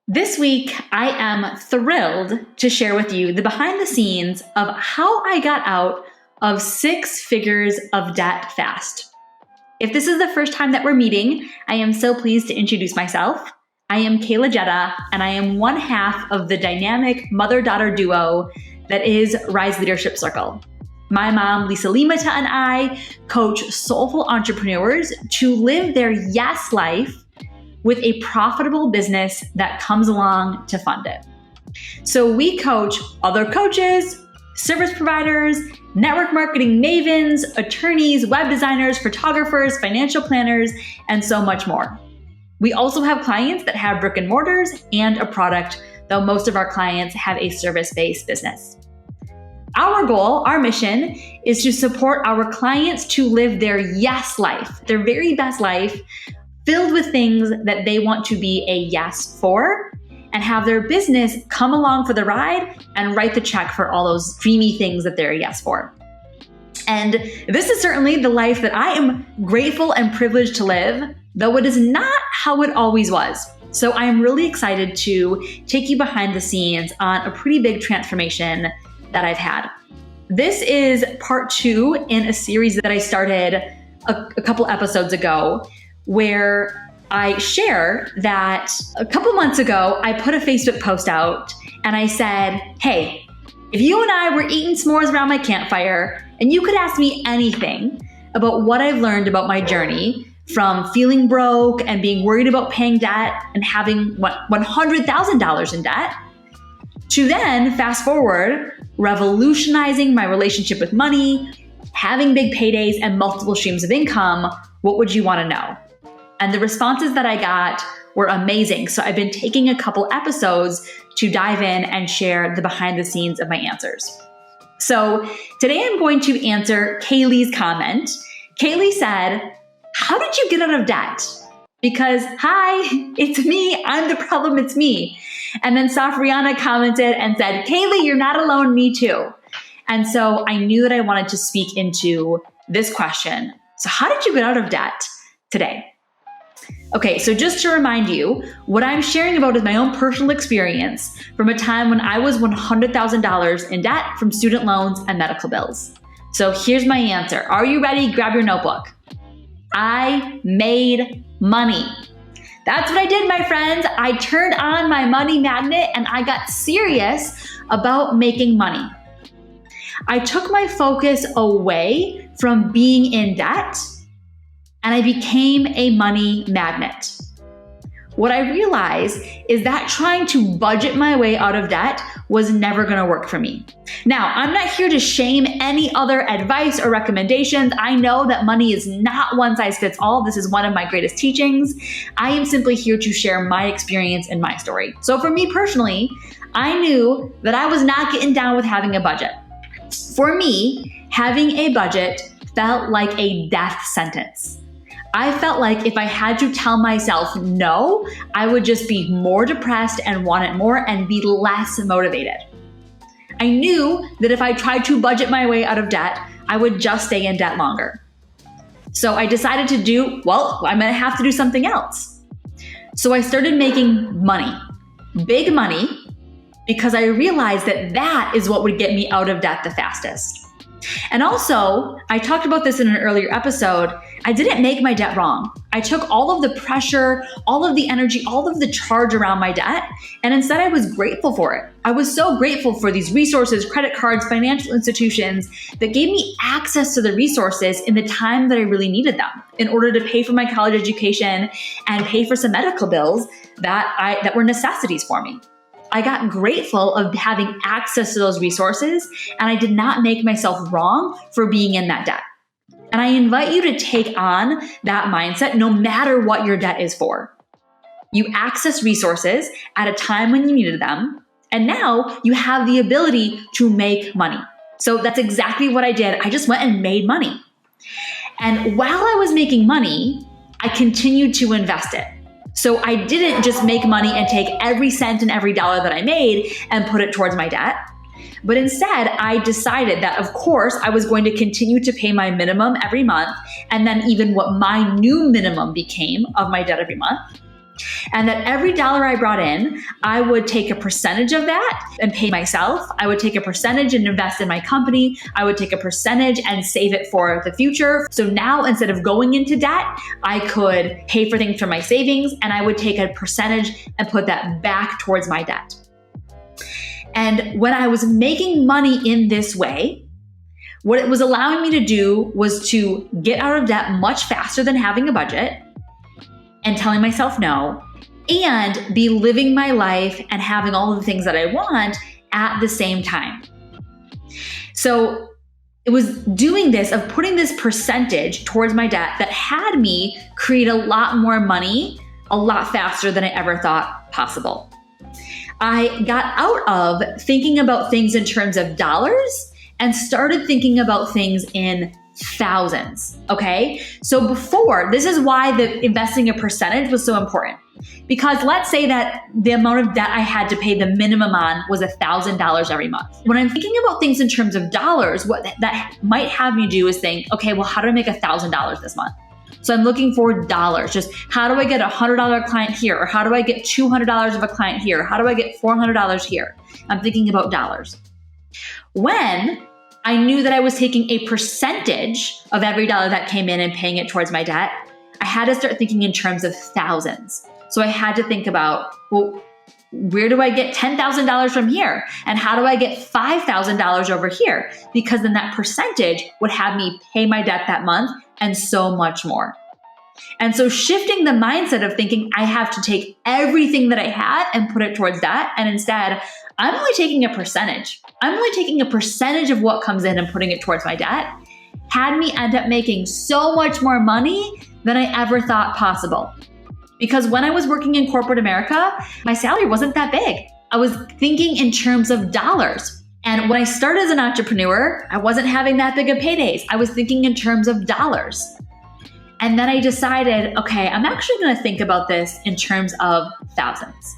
This week, I am thrilled to share with you the behind the scenes of how I got out of 6 figures of debt fast. If this is the first time that we're meeting, I am so pleased to introduce myself. I am Kaela, and I am one half of the dynamic mother-daughter duo that is Rise Leadership Circle. My mom, Lisa Limata, and I coach soulful entrepreneurs to live their yes life with a profitable business that comes along to fund it. So we coach other coaches, service providers, network marketing mavens, attorneys, web designers, photographers, financial planners, and so much more. We also have clients that have brick and mortars and a product, though most of our clients have a service-based business. Our goal, our mission, is to support our clients to live their yes life, their very best life, filled with things that they want to be a yes for, and have their business come along for the ride and write the check for all those dreamy things that they're a yes for. And this is certainly the life that I am grateful and privileged to live, though it is not how it always was. So I am really excited to take you behind the scenes on a pretty big transformation that I've had. This is part 2 in a series that I started a couple episodes ago, where I share that a couple months ago, I put a Facebook post out and I said, hey, if you and I were eating s'mores around my campfire and you could ask me anything about what I've learned about my journey from feeling broke and being worried about paying debt and having $100,000 in debt, to then fast forward, revolutionizing my relationship with money, having big paydays and multiple streams of income, what would you want to know? And the responses that I got were amazing. So I've been taking a couple episodes to dive in and share the behind the scenes of my answers. So today I'm going to answer Kaylee's comment. Kaylee said, how did you get out of debt? Because, hi, it's me. I'm the problem. It's me. And then Safriana commented and said, Kaylee, you're not alone. Me too. And so I knew that I wanted to speak into this question. So how did you get out of debt today? Okay, so just to remind you, what I'm sharing about is my own personal experience from a time when I was $100,000 in debt from student loans and medical bills. So here's my answer. Are you ready? Grab your notebook. I made money. That's what I did, my friends. I turned on my money magnet and I got serious about making money. I took my focus away from being in debt and I became a money magnet. What I realized is that trying to budget my way out of debt was never going to work for me. Now, I'm not here to shame any other advice or recommendations. I know that money is not one size fits all. This is one of my greatest teachings. I am simply here to share my experience and my story. So for me personally, I knew that I was not getting down with having a budget. For me, having a budget felt like a death sentence. I felt like if I had to tell myself no, I would just be more depressed and want it more and be less motivated. I knew that if I tried to budget my way out of debt, I would just stay in debt longer. So I decided to I'm going to have to do something else. So I started making money, big money, because I realized that that is what would get me out of debt the fastest. And also, I talked about this in an earlier episode, I didn't make my debt wrong. I took all of the pressure, all of the energy, all of the charge around my debt, and instead I was grateful for it. I was so grateful for these resources, credit cards, financial institutions that gave me access to the resources in the time that I really needed them in order to pay for my college education and pay for some medical bills that were necessities for me. I got grateful of having access to those resources, and I did not make myself wrong for being in that debt. And I invite you to take on that mindset no matter what your debt is for. You access resources at a time when you needed them, and now you have the ability to make money. So that's exactly what I did. I just went and made money. And while I was making money, I continued to invest it. So I didn't just make money and take every cent and every dollar that I made and put it towards my debt. But instead, I decided that, of course, I was going to continue to pay my minimum every month, and then even what my new minimum became of my debt every month. And that every dollar I brought in, I would take a percentage of that and pay myself. I would take a percentage and invest in my company. I would take a percentage and save it for the future. So now instead of going into debt, I could pay for things from my savings, and I would take a percentage and put that back towards my debt. And when I was making money in this way, what it was allowing me to do was to get out of debt much faster than having a budget and telling myself no, and be living my life and having all of the things that I want at the same time. So it was doing this, of putting this percentage towards my debt, that had me create a lot more money a lot faster than I ever thought possible. I got out of thinking about things in terms of dollars and started thinking about things in thousands, okay? So before, this is why the investing a percentage was so important. Because let's say that the amount of debt I had to pay the minimum on was $1,000 every month. When I'm thinking about things in terms of dollars, what that might have me do is think, okay, well, how do I make $1,000 this month? So I'm looking for dollars. Just how do I get a $100 client here? Or how do I get $200 of a client here? How do I get $400 here? I'm thinking about dollars. When I knew that I was taking a percentage of every dollar that came in and paying it towards my debt, I had to start thinking in terms of thousands. So I had to think about, well, where do I get $10,000 from here? And how do I get $5,000 over here? Because then that percentage would have me pay my debt that month and so much more. And so shifting the mindset of thinking I have to take everything that I had and put it towards that, and instead, I'm only taking a percentage. I'm only taking a percentage of what comes in and putting it towards my debt, had me end up making so much more money than I ever thought possible. Because when I was working in corporate America, my salary wasn't that big. I was thinking in terms of dollars. And when I started as an entrepreneur, I wasn't having that big of paydays. I was thinking in terms of dollars. And then I decided, okay, I'm actually going to think about this in terms of thousands.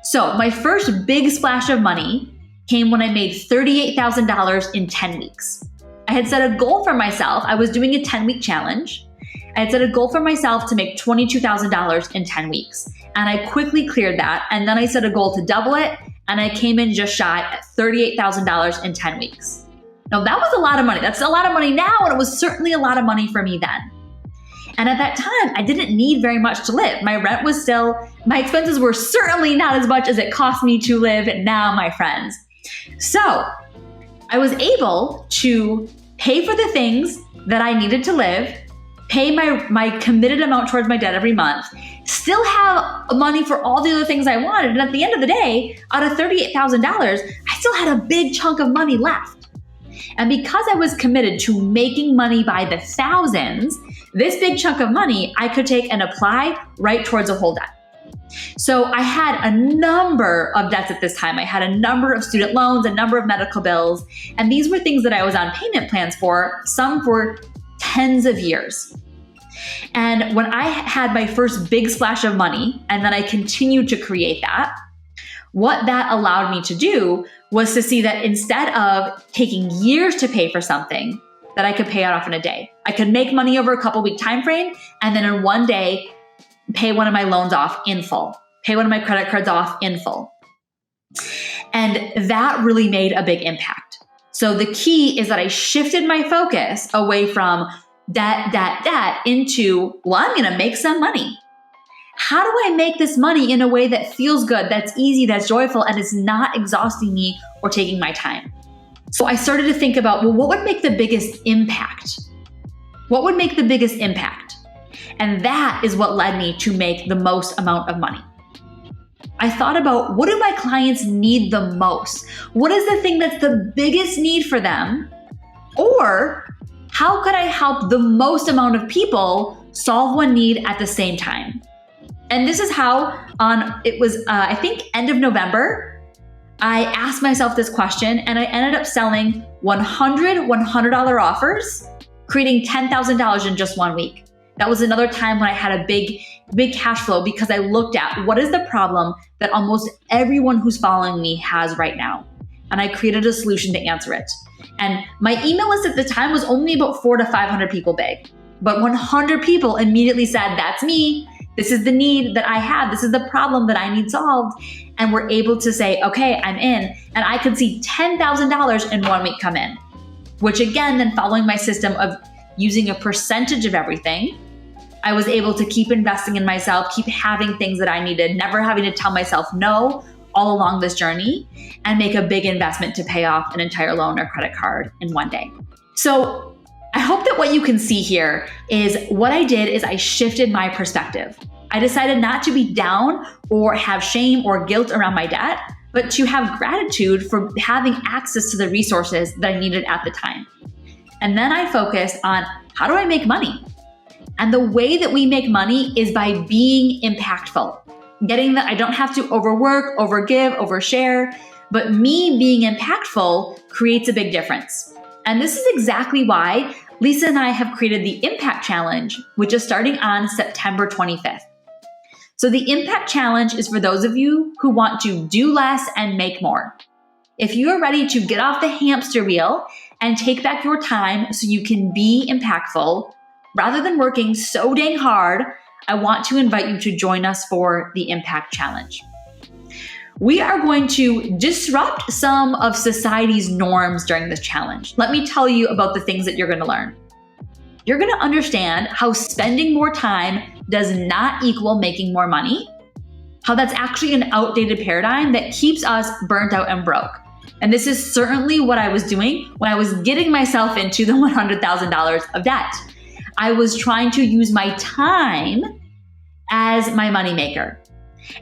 So my first big splash of money came when I made $38,000 in 10 weeks. I had set a goal for myself. I was doing a 10-week challenge. I had set a goal for myself to make $22,000 in 10 weeks. And I quickly cleared that. And then I set a goal to double it. And I came in just shy at $38,000 in 10 weeks. Now that was a lot of money. That's a lot of money now. And it was certainly a lot of money for me then. And at that time, I didn't need very much to live. My rent was still, my expenses were certainly not as much as it cost me to live now, my friends. So I was able to pay for the things that I needed to live, pay my committed amount towards my debt every month, still have money for all the other things I wanted. And at the end of the day, out of $38,000, I still had a big chunk of money left. And because I was committed to making money by the thousands, this big chunk of money I could take and apply right towards a whole debt. So I had a number of debts at this time. I had a number of student loans, a number of medical bills, and these were things that I was on payment plans for, some for tens of years. And when I had my first big splash of money, and then I continued to create that, what that allowed me to do was to see that instead of taking years to pay for something, that I could pay it off in a day. I could make money over a couple week time frame, and then in one day, pay one of my loans off in full, pay one of my credit cards off in full. And that really made a big impact. So the key is that I shifted my focus away from debt into, well, I'm going to make some money. How do I make this money in a way that feels good, that's easy, that's joyful, and is not exhausting me or taking my time? So I started to think about, well, what would make the biggest impact? What would make the biggest impact? And that is what led me to make the most amount of money. I thought about, what do my clients need the most? What is the thing that's the biggest need for them? Or how could I help the most amount of people solve one need at the same time? And this is how I think end of November, I asked myself this question, and I ended up selling 100 $100 offers, creating $10,000 in just 1 week. That was another time when I had a big cash flow, because I looked at what is the problem that almost everyone who's following me has right now. And I created a solution to answer it. And my email list at the time was only about 400 to 500 people big, but 100 people immediately said, that's me. This is the need that I have. This is the problem that I need solved. And we're able to say, okay, I'm in. And I could see $10,000 in 1 week come in, which again, then following my system of using a percentage of everything, I was able to keep investing in myself, keep having things that I needed, never having to tell myself no all along this journey, and make a big investment to pay off an entire loan or credit card in one day. So I hope that what you can see here is what I did is I shifted my perspective. I decided not to be down or have shame or guilt around my debt, but to have gratitude for having access to the resources that I needed at the time. And then I focused on how do I make money? And the way that we make money is by being impactful. Getting that I don't have to overwork, overgive, overshare, but me being impactful creates a big difference. And this is exactly why Lisa and I have created the Impact Challenge, which is starting on September 25th. So the Impact Challenge is for those of you who want to do less and make more. If you are ready to get off the hamster wheel and take back your time so you can be impactful, rather than working so dang hard, I want to invite you to join us for the Impact Challenge. We are going to disrupt some of society's norms during this challenge. Let me tell you about the things that you're going to learn. You're going to understand how spending more time does not equal making more money, how that's actually an outdated paradigm that keeps us burnt out and broke. And this is certainly what I was doing when I was getting myself into the $100,000 of debt. I was trying to use my time as my moneymaker.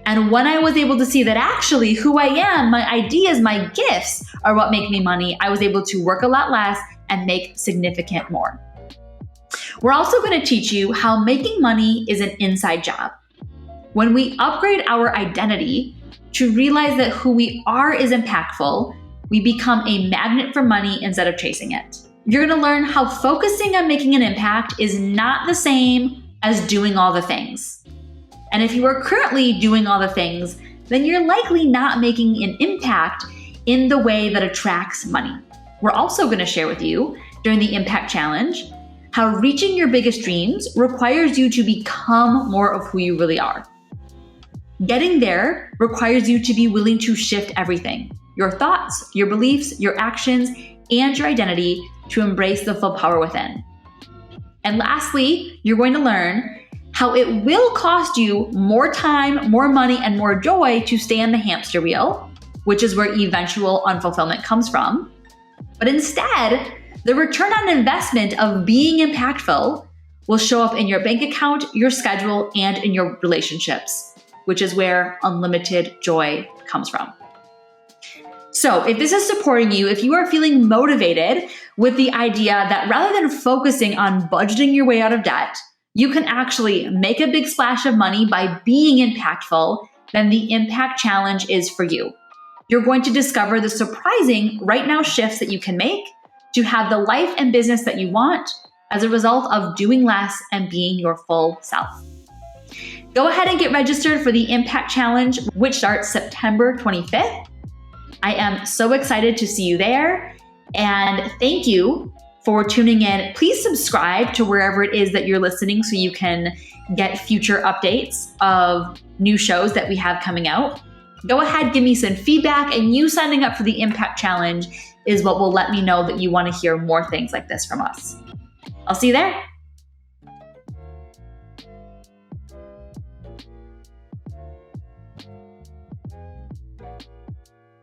And when I was able to see that actually who I am, my ideas, my gifts are what make me money, I was able to work a lot less and make significant more. We're also going to teach you how making money is an inside job. When we upgrade our identity to realize that who we are is impactful, we become a magnet for money instead of chasing it. You're going to learn how focusing on making an impact is not the same as doing all the things. And if you are currently doing all the things, then you're likely not making an impact in the way that attracts money. We're also going to share with you during the Impact Challenge how reaching your biggest dreams requires you to become more of who you really are. Getting there requires you to be willing to shift everything, your thoughts, your beliefs, your actions, and your identity to embrace the full power within. And lastly, you're going to learn how it will cost you more time, more money, and more joy to stay on the hamster wheel, which is where eventual unfulfillment comes from. But instead, the return on investment of being impactful will show up in your bank account, your schedule, and in your relationships, which is where unlimited joy comes from. So if this is supporting you, if you are feeling motivated with the idea that rather than focusing on budgeting your way out of debt, you can actually make a big splash of money by being impactful, then the Impact Challenge is for you. You're going to discover the surprising right now shifts that you can make to have the life and business that you want as a result of doing less and being your full self. Go ahead and get registered for the Impact Challenge, which starts September 25th. I am so excited to see you there. And thank you for tuning in. Please subscribe to wherever it is that you're listening so you can get future updates of new shows that we have coming out. Go ahead, give me some feedback, and you signing up for the Impact Challenge is what will let me know that you want to hear more things like this from us. I'll see you there.